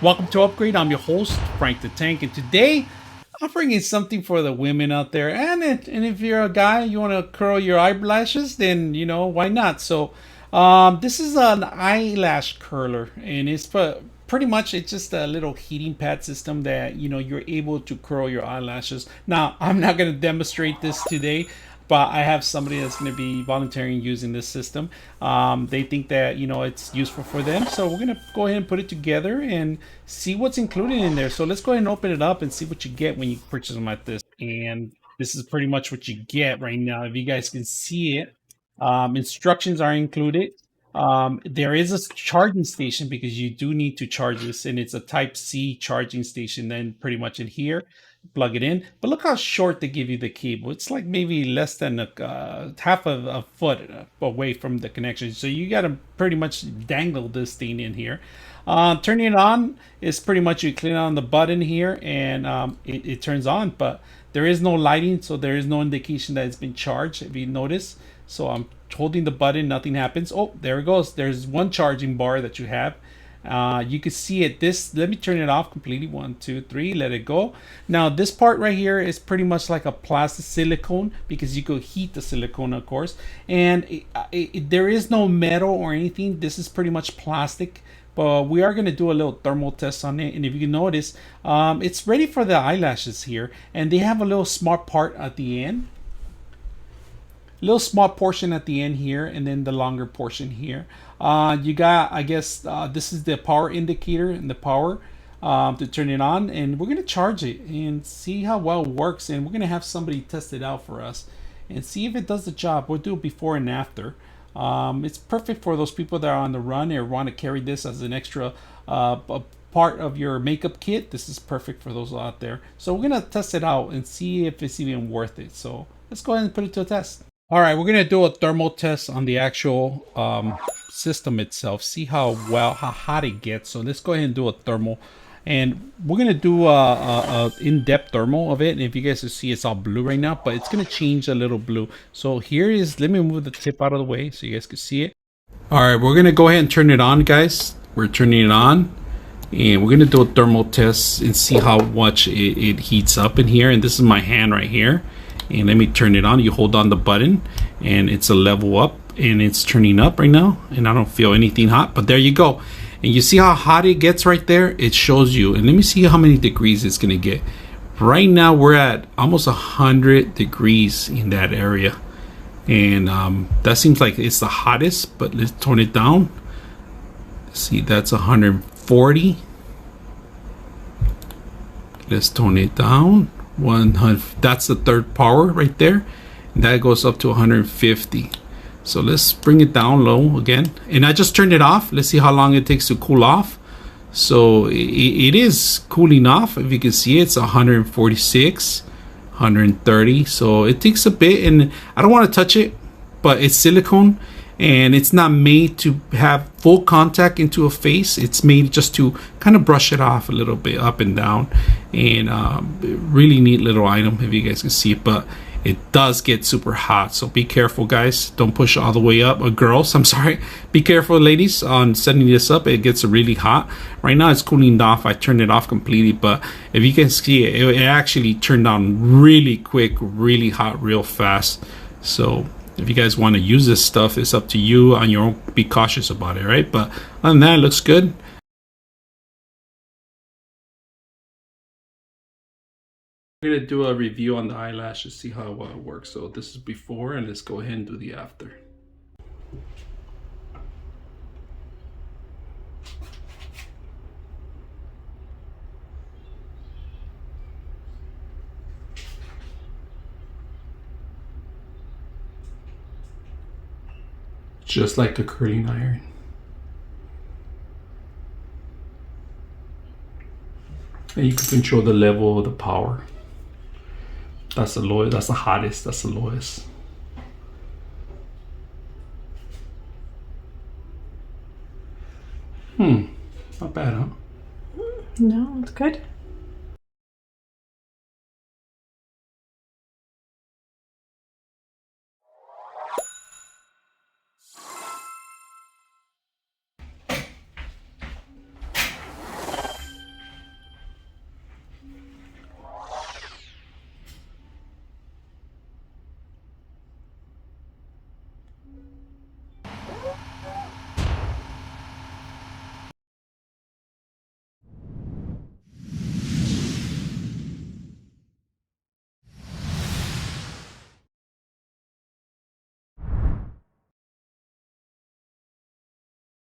Welcome to Upgrade. I'm your host, Frank the Tank, and today I'm bringing something for the women out there. And if you're a guy, you want to curl your eyelashes, then why not? So, this is an eyelash curler, and pretty much it's just a little heating pad system that you're able to curl your eyelashes. Now, I'm not going to demonstrate this today, but I have somebody that's going to be volunteering using this system. They think that it's useful for them, so we're going to go ahead and put it together and see what's included in there. So let's go ahead and open it up and see what you get when you purchase them like this. And this is pretty much what you get right now. If you guys can see it, instructions are included. There is a charging station because you do need to charge this, and it's a Type C charging station. Then pretty much in here, plug it in. But look how short they give you the cable. It's like maybe less than half of a foot away from the connection. So you got to pretty much dangle this thing in here. Turning it on is pretty much you click on the button here and it turns on. But there is no lighting, so there is no indication that it's been charged. If you notice, so I'm holding the button, nothing happens. Oh, there it goes. There's one charging bar that you have. You can see it. Let me turn it off completely. 1, 2, 3. Let it go. Now this part right here is pretty much like a plastic silicone because you could heat the silicone, of course. And there is no metal or anything. This is pretty much plastic. But we are going to do a little thermal test on it. And if you can notice, it's ready for the eyelashes here. And they have a little smart part at the end. Little small portion at the end here, and then the longer portion here. You got, I guess, this is the power indicator and the power to turn it on, and we're gonna charge it and see how well it works. And we're gonna have somebody test it out for us and see if it does the job. We'll do it before and after. It's perfect for those people that are on the run or want to carry this as an extra part of your makeup kit. This is perfect for those out there. So we're gonna test it out and see if it's even worth it. So let's go ahead and put it to a test. All right, we're gonna do a thermal test on the actual system itself. See how hot it gets. So let's go ahead and do a thermal, and we're gonna do a in-depth thermal of it. And if you guys can see, it's all blue right now, but it's gonna change a little blue. So here is. Let me move the tip out of the way so you guys can see it. All right, we're gonna go ahead and turn it on, guys. We're turning it on, and we're gonna do a thermal test and see how much it heats up in here. And this is my hand right here. And let me turn it on. You hold on the button and it's a level up and it's turning up right now, and I don't feel anything hot, but there you go. And you see how hot it gets right there? It shows you. And let me see how many degrees it's gonna get. Right now we're at almost 100 degrees in that area, and that seems like it's the hottest, but let's tone it down. See, that's 140. Let's tone it down. 100. That's the third power right there. And that goes up to 150. So let's bring it down low again. And I just turned it off. Let's see how long it takes to cool off. So it is cooling off. If you can see, it's 146, 130. So it takes a bit, and I don't want to touch it, but it's silicone. And it's not made to have full contact into a face. It's made just to kind of brush it off a little bit up and down. And really neat little item, if you guys can see it. But it does get super hot, so be careful, guys. Don't push all the way up. Or girls, I'm sorry. Be careful, ladies, on setting this up. It gets really hot. Right now it's cooling off. I turned it off completely, but if you can see it, it actually turned on really quick, really hot, real fast. So if you guys want to use this stuff, it's up to you on your own. Be cautious about it, right? But other than that, it looks good. We're gonna do a review on the eyelash to see how well it works. So this is before, and let's go ahead and do the after. Just like a curling iron. And you can control the level of the power. That's the lowest, that's the hottest, that's the lowest. Not bad, huh? No, it's good.